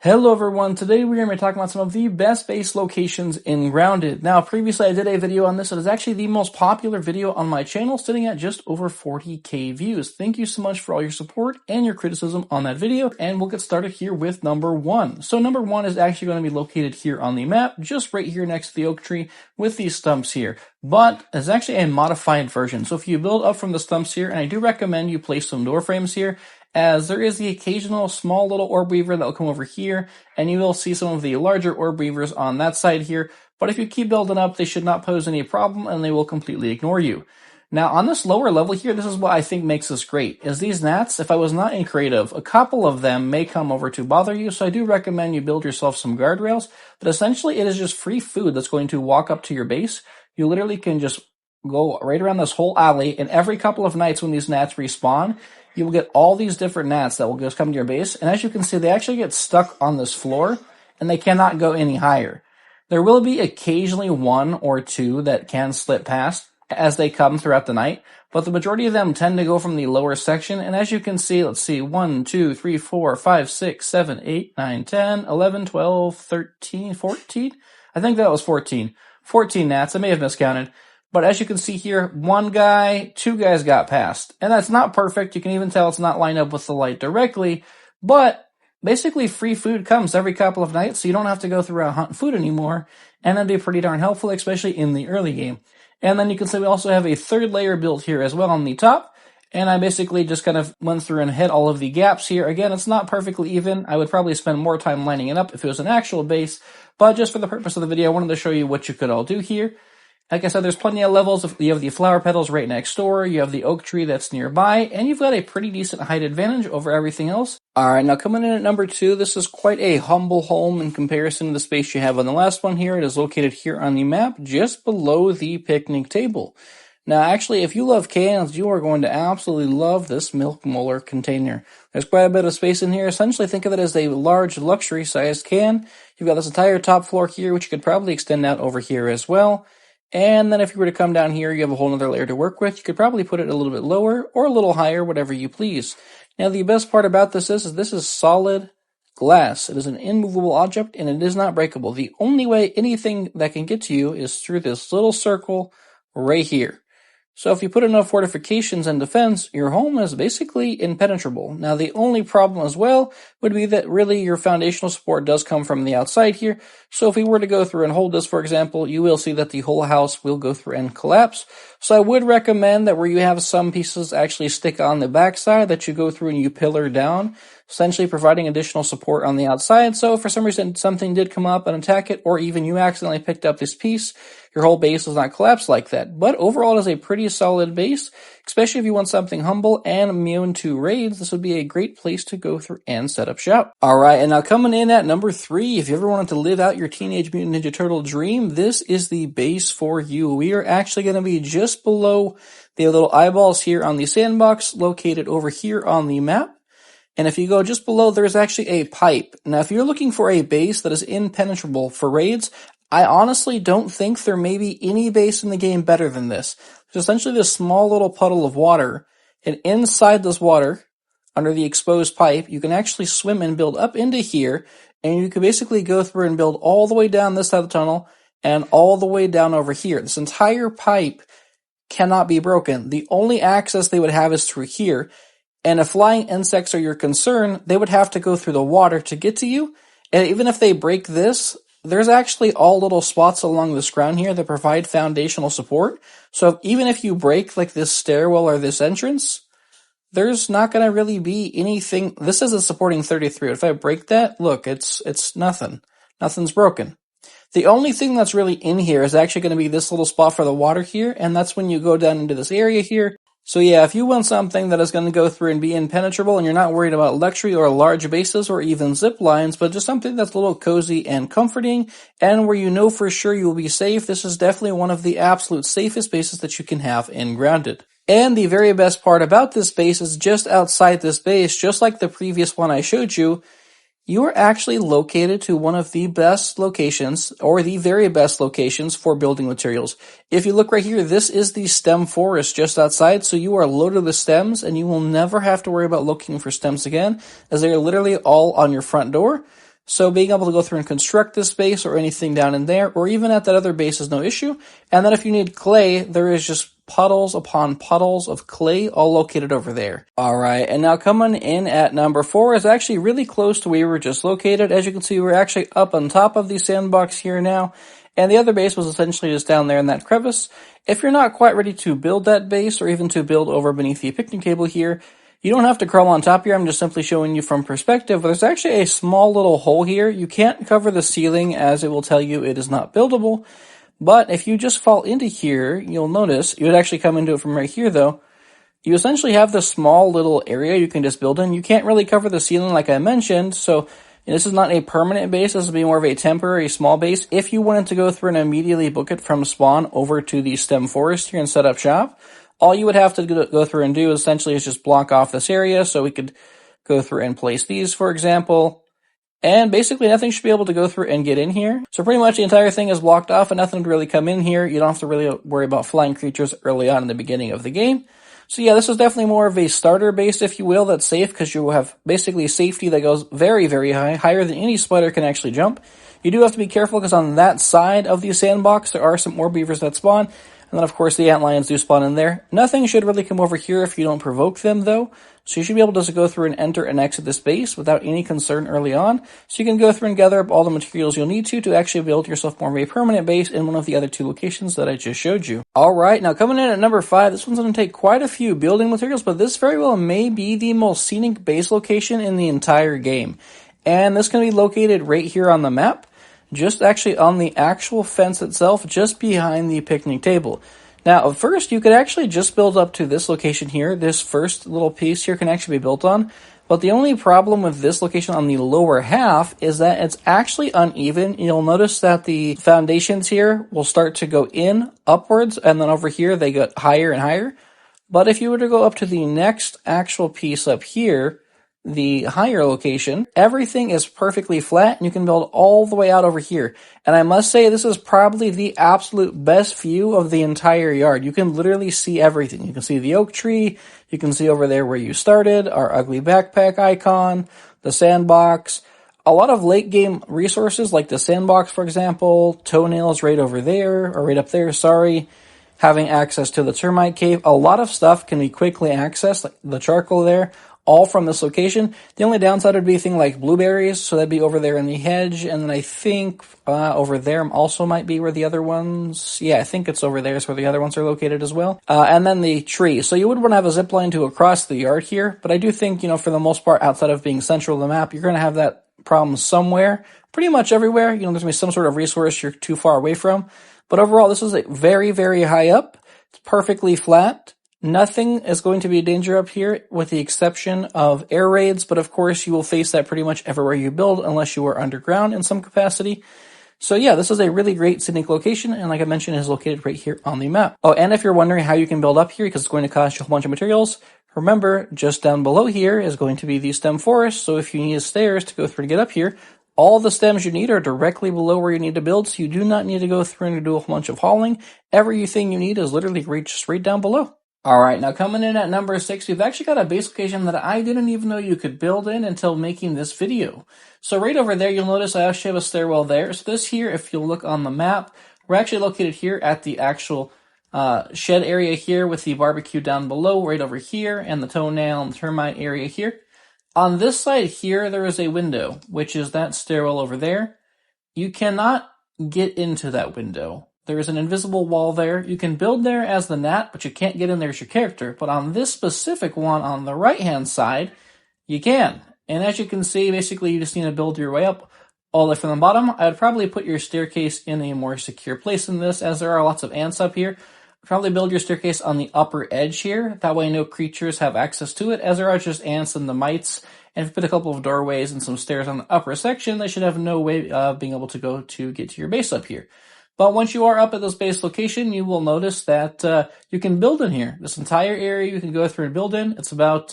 Hello everyone, today we're going to be talking about some of the best base locations in Grounded. Now previously I did a video on this. It is actually the most popular video on my channel, sitting at just over 40k views. Thank you so much for all your support and your criticism on that video, and we'll get started here with number one. So number one is actually going to be located here on the map, just right here next to the oak tree with these stumps here. But it's actually a modified version. So if you build up from the stumps here, and I do recommend you place some door frames here, as there is the occasional small little orb weaver that will come over here, and you will see some of the larger orb weavers on that side here, but if you keep building up, they should not pose any problem, and they will completely ignore you. Now, on this lower level here, this is what I think makes this great, is these gnats, if I was not in creative, a couple of them may come over to bother you, so I do recommend you build yourself some guardrails, but essentially it is just free food that's going to walk up to your base. You literally can just go right around this whole alley, and every couple of nights when these gnats respawn, you will get all these different gnats that will just come to your base, and as you can see, they actually get stuck on this floor, and they cannot go any higher. There will be occasionally one or two that can slip past as they come throughout the night, but the majority of them tend to go from the lower section, and as you can see, let's see, 1, 2, 3, 4, 5, 6, 7, 8, 9, 10, 11, 12, 13, 14? I think that was 14. 14 gnats, I may have miscounted. But as you can see here, one guy, two guys got past. And that's not perfect. You can even tell it's not lined up with the light directly. But basically free food comes every couple of nights, so you don't have to go through hunting food anymore. And that'd be pretty darn helpful, especially in the early game. And then you can see we also have a third layer built here as well on the top. And I basically just kind of went through and hit all of the gaps here. Again, it's not perfectly even. I would probably spend more time lining it up if it was an actual base. But just for the purpose of the video, I wanted to show you what you could all do here. Like I said, there's plenty of levels. You have the flower petals right next door, you have the oak tree that's nearby, and you've got a pretty decent height advantage over everything else. Alright, now coming in at number 2, this is quite a humble home in comparison to the space you have on the last one here. It is located here on the map, just below the picnic table. Now actually, if you love cans, you are going to absolutely love this milk molar container. There's quite a bit of space in here. Essentially think of it as a large luxury-sized can. You've got this entire top floor here, which you could probably extend out over here as well. And then if you were to come down here, you have a whole other layer to work with. You could probably put it a little bit lower or a little higher, whatever you please. Now, the best part about this is this is solid glass. It is an immovable object, and it is not breakable. The only way anything that can get to you is through this little circle right here. So if you put enough fortifications and defense, your home is basically impenetrable. Now, the only problem as well would be that really your foundational support does come from the outside here. So if we were to go through and hold this, for example, you will see that the whole house will go through and collapse. So I would recommend that where you have some pieces actually stick on the backside, that you go through and you pillar down, essentially providing additional support on the outside. So if for some reason something did come up and attack it, or even you accidentally picked up this piece, your whole base does not collapse like that. But overall, it is a pretty solid base, especially if you want something humble and immune to raids. This would be a great place to go through and set up shop. Alright, and now coming in at number 3, if you ever wanted to live out your Teenage Mutant Ninja Turtle dream, this is the base for you. We are actually going to be just below the little eyeballs here on the sandbox, located over here on the map. And if you go just below, there's actually a pipe. Now, if you're looking for a base that is impenetrable for raids, I honestly don't think there may be any base in the game better than this. There's essentially this small little puddle of water, and inside this water, under the exposed pipe, you can actually swim and build up into here, and you can basically go through and build all the way down this side of the tunnel, and all the way down over here. This entire pipe cannot be broken. The only access they would have is through here, and if flying insects are your concern, they would have to go through the water to get to you, and even if they break this, there's actually all little spots along this ground here that provide foundational support. So even if you break like this stairwell or this entrance, there's not going to really be anything. This is a supporting 33. If I break that, look, it's nothing. Nothing's broken. The only thing that's really in here is actually going to be this little spot for the water here, and that's when you go down into this area here. So yeah, if you want something that is going to go through and be impenetrable, and you're not worried about luxury or large bases or even zip lines, but just something that's a little cozy and comforting, and where you know for sure you will be safe, this is definitely one of the absolute safest bases that you can have in Grounded. And the very best part about this base is just outside this base, just like the previous one I showed you, you are actually located to one of the best locations, or the very best locations for building materials. If you look right here, this is the stem forest just outside, so you are loaded with stems, and you will never have to worry about looking for stems again, as they are literally all on your front door. So being able to go through and construct this base or anything down in there, or even at that other base is no issue. And then if you need clay, there is just puddles upon puddles of clay all located over there. Alright, and now coming in at number 4 is actually really close to where we were just located. As you can see, we're actually up on top of the sandbox here now. And the other base was essentially just down there in that crevice. If you're not quite ready to build that base or even to build over beneath the picnic table here, you don't have to crawl on top here. I'm just simply showing you from perspective. But there's actually a small little hole here. You can't cover the ceiling as it will tell you it is not buildable. But if you just fall into here, you'll notice, you would actually come into it from right here though. You essentially have this small little area you can just build in. You can't really cover the ceiling like I mentioned, so this is not a permanent base. This will be more of a temporary small base. If you wanted to go through and immediately book it from spawn over to the stem forest here and set up shop, all you would have to go through and do essentially is just block off this area. So we could go through and place these, for example, and basically nothing should be able to go through and get in here. So pretty much the entire thing is blocked off and nothing would really come in here. You don't have to really worry about flying creatures early on in the beginning of the game. So yeah, this is definitely more of a starter base, if you will, that's safe because you have basically safety that goes very, very high, higher than any spider can actually jump. You do have to be careful because on that side of the sandbox, there are some more beavers that spawn. And then, of course, the antlions do spawn in there. Nothing should really come over here if you don't provoke them, though. So you should be able to just go through and enter and exit this base without any concern early on. So you can go through and gather up all the materials you'll need to actually build yourself more of a permanent base in one of the other 2 locations that I just showed you. Alright, now coming in at number 5, this one's going to take quite a few building materials, but this very well may be the most scenic base location in the entire game. And this can be located right here on the map, just actually on the actual fence itself, just behind the picnic table. Now, first, you could actually just build up to this location here. This first little piece here can actually be built on. But the only problem with this location on the lower half is that it's actually uneven. You'll notice that the foundations here will start to go in upwards, and then over here they get higher and higher. But if you were to go up to the next actual piece up here, the higher location, everything is perfectly flat and you can build all the way out over here. And I must say this is probably the absolute best view of the entire yard. You can literally see everything. You can see the oak tree, you can see over there where you started, our ugly backpack icon, the sandbox, a lot of late game resources like the sandbox, for example, toenails right over there, or right up there, sorry. Having access to the termite cave. A lot of stuff can be quickly accessed, like the charcoal there, all from this location. The only downside would be things like blueberries, so that'd be over there in the hedge, and then I think over there also might be where the other ones, yeah, I think it's over there is where the other ones are located as well. And then the tree. So you would want to have a zip line to across the yard here, but I do think, for the most part, outside of being central to the map, you're going to have that problem somewhere, pretty much everywhere. There's going to be some sort of resource you're too far away from. But overall, this is very, very high up. It's perfectly flat. Nothing is going to be a danger up here with the exception of air raids, but of course you will face that pretty much everywhere you build unless you are underground in some capacity. So yeah, this is a really great scenic location, and like I mentioned, is located right here on the map. Oh, and if you're wondering how you can build up here, because it's going to cost you a whole bunch of materials, remember, just down below here is going to be the stem forest, so if you need stairs to go through to get up here, all the stems you need are directly below where you need to build, so you do not need to go through and do a whole bunch of hauling. Everything you need is literally right down below. Alright, now coming in at number 6, we've actually got a base location that I didn't even know you could build in until making this video. So right over there, you'll notice I actually have a stairwell there. So this here, if you'll look on the map, we're actually located here at the actual shed area here with the barbecue down below, right over here, and the toenail and termite area here. On this side here, there is a window, which is that stairwell over there. You cannot get into that window. There is an invisible wall there. You can build there as the gnat, but you can't get in there as your character. But on this specific one on the right-hand side, you can. And as you can see, basically you just need to build your way up all the way from the bottom. I would probably put your staircase in a more secure place than this, as there are lots of ants up here. Probably build your staircase on the upper edge here. That way no creatures have access to it, as there are just ants and the mites. And if you put a couple of doorways and some stairs on the upper section, they should have no way of being able to get to your base up here. But once you are up at this base location, you will notice that you can build in here. This entire area you can go through and build in. It's about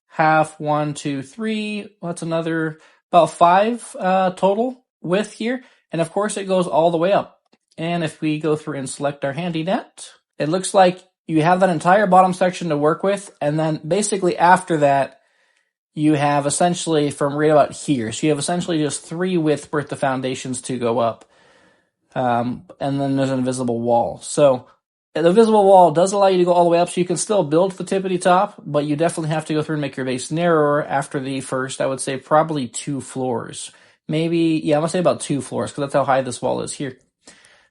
half, 1, 2, 3. That's another about 5 total width here. And of course, it goes all the way up. And if we go through and select our handy net, it looks like you have that entire bottom section to work with. And then basically after that, you have essentially from right about here. So you have essentially just 3 width worth of foundations to go up. And then there's an invisible wall. So the visible wall does allow you to go all the way up, so you can still build the tippity top, but you definitely have to go through and make your base narrower after the first, I would say, probably 2 floors. Maybe, yeah, I'm gonna say about 2 floors, because that's how high this wall is here.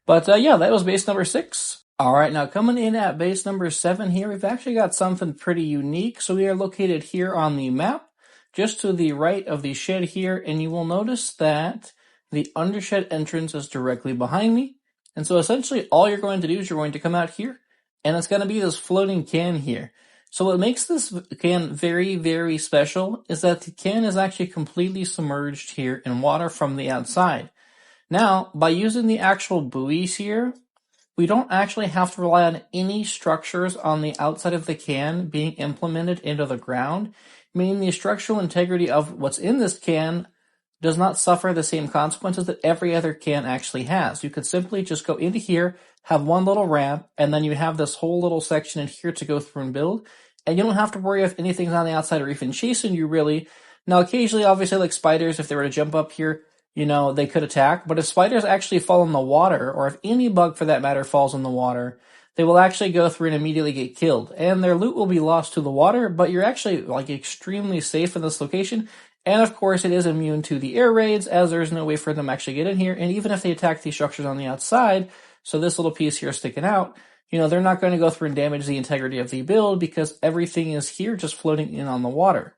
But yeah, that was base number 6. All right, now coming in at base number 7 here, we've actually got something pretty unique. So we are located here on the map, just to the right of the shed here, and you will notice that the undershed entrance is directly behind me. And so essentially all you're going to do is you're going to come out here, and it's going to be this floating can here. So what makes this can very, very special is that the can is actually completely submerged here in water from the outside. Now, by using the actual buoys here, we don't actually have to rely on any structures on the outside of the can being implemented into the ground, meaning the structural integrity of what's in this can does not suffer the same consequences that every other can actually has. You could simply just go into here, have one little ramp, and then you have this whole little section in here to go through and build, and you don't have to worry if anything's on the outside or even chasing you, really. Now, occasionally, obviously, like spiders, if they were to jump up here, you know, they could attack, but if spiders actually fall in the water, or if any bug for that matter falls in the water, they will actually go through and immediately get killed, and their loot will be lost to the water, but you're actually, like, extremely safe in this location. And of course, it is immune to the air raids, as there's no way for them to actually get in here. And even if they attack these structures on the outside, so this little piece here sticking out, you know, they're not going to go through and damage the integrity of the build because everything is here just floating in on the water.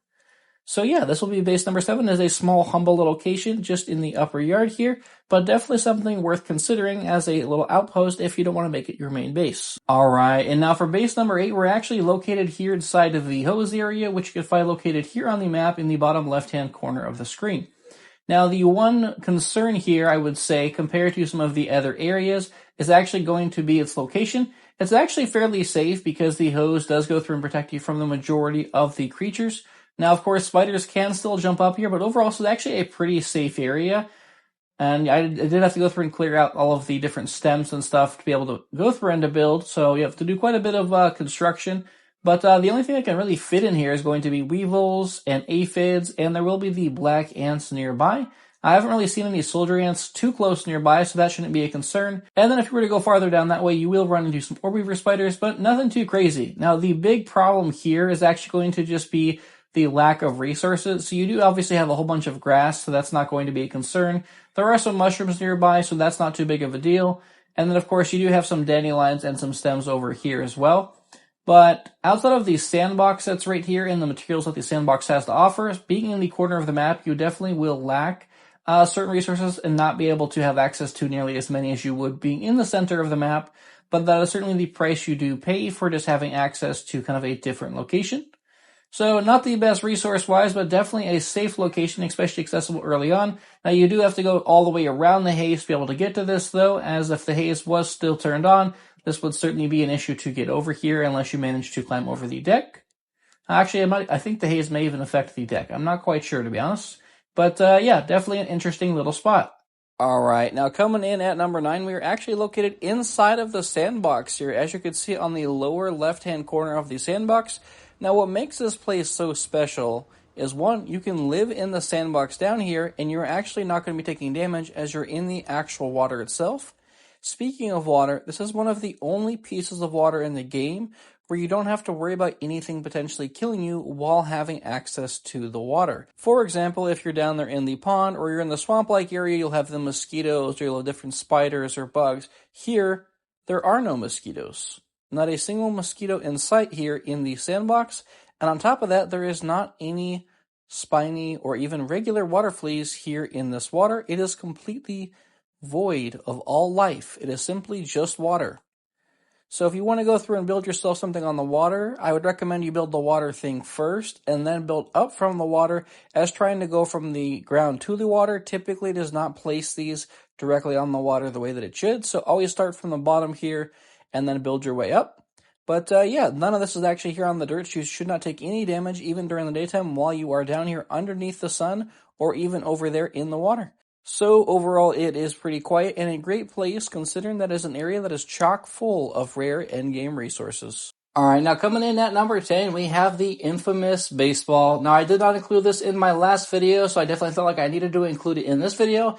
So yeah, this will be base number 7 as a small, humble location just in the upper yard here, but definitely something worth considering as a little outpost if you don't want to make it your main base. Alright, and now for base number 8, we're actually located here inside of the hose area, which you can find located here on the map in the bottom left-hand corner of the screen. Now, the one concern here, I would say, compared to some of the other areas, is actually going to be its location. It's actually fairly safe because the hose does go through and protect you from the majority of the creatures. Now, of course, spiders can still jump up here, but overall, it's actually a pretty safe area. And I did have to go through and clear out all of the different stems and stuff to be able to go through and to build, so you have to do quite a bit of construction. But the only thing that can really fit in here is going to be weevils and aphids, and there will be the black ants nearby. I haven't really seen any soldier ants too close nearby, so that shouldn't be a concern. And then if you were to go farther down that way, you will run into some orb weaver spiders, but nothing too crazy. Now, the big problem here is actually going to just be the lack of resources. So you do obviously have a whole bunch of grass, so that's not going to be a concern. There are some mushrooms nearby, so that's not too big of a deal. And then, of course, you do have some dandelions and some stems over here as well. But outside of the sandbox that's right here and the materials that the sandbox has to offer, being in the corner of the map, you definitely will lack certain resources and not be able to have access to nearly as many as you would being in the center of the map. But that is certainly the price you do pay for just having access to kind of a different location. So not the best resource-wise, but definitely a safe location, especially accessible early on. Now, you do have to go all the way around the haze to be able to get to this, though, as if the haze was still turned on, this would certainly be an issue to get over here unless you manage to climb over the deck. Actually, I think the haze may even affect the deck. I'm not quite sure, to be honest. But yeah, definitely an interesting little spot. Alright, now coming in at number 9, we are actually located inside of the sandbox here, as you can see on the lower left-hand corner of the sandbox. Now, what makes this place so special is, one, you can live in the sandbox down here, and you're actually not going to be taking damage as you're in the actual water itself. Speaking of water, this is one of the only pieces of water in the game where you don't have to worry about anything potentially killing you while having access to the water. For example, if you're down there in the pond or you're in the swamp-like area, you'll have the mosquitoes or you'll have different spiders or bugs. Here, there are no mosquitoes. Not a single mosquito in sight here in the sandbox, and on top of that, there is not any spiny or even regular water fleas here in this water. It is completely void of all life. It is simply just water. So if you want to go through and build yourself something on the water, I would recommend you build the water thing first and then build up from the water, as trying to go from the ground to the water typically does not place these directly on the water the way that it should. So always start from the bottom here and then build your way up. But yeah, none of this is actually here on the dirt. You should not take any damage even during the daytime while you are down here underneath the sun or even over there in the water. So overall, it is pretty quiet and a great place considering that it is an area that is chock full of rare endgame resources. Alright, now coming in at number 10, we have the infamous baseball. Now, I did not include this in my last video, so I definitely felt like I needed to include it in this video,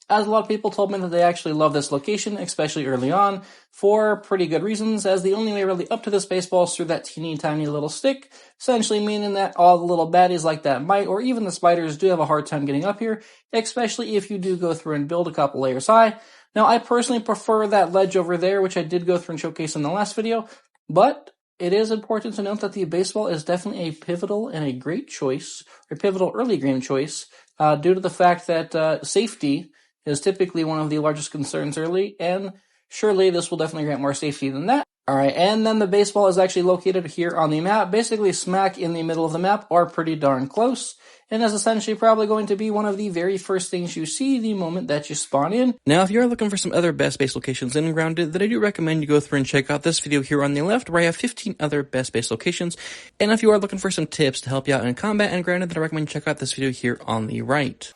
as a lot of people told me that they actually love this location, especially early on, for pretty good reasons, as the only way really up to this baseball is through that teeny tiny little stick, essentially meaning that all the little baddies like that mite, or even the spiders, do have a hard time getting up here, especially if you do go through and build a couple layers high. Now, I personally prefer that ledge over there, which I did go through and showcase in the last video, but it is important to note that the baseball is definitely a pivotal and a great choice, or pivotal early game choice, due to the fact that safety is typically one of the largest concerns early, and surely this will definitely grant more safety than that. Alright, and then the baseball is actually located here on the map, basically smack in the middle of the map, or pretty darn close, and is essentially probably going to be one of the very first things you see the moment that you spawn in. Now, if you're looking for some other best base locations in Grounded, then I do recommend you go through and check out this video here on the left, where I have 15 other best base locations, and if you are looking for some tips to help you out in combat and Grounded, then I recommend you check out this video here on the right.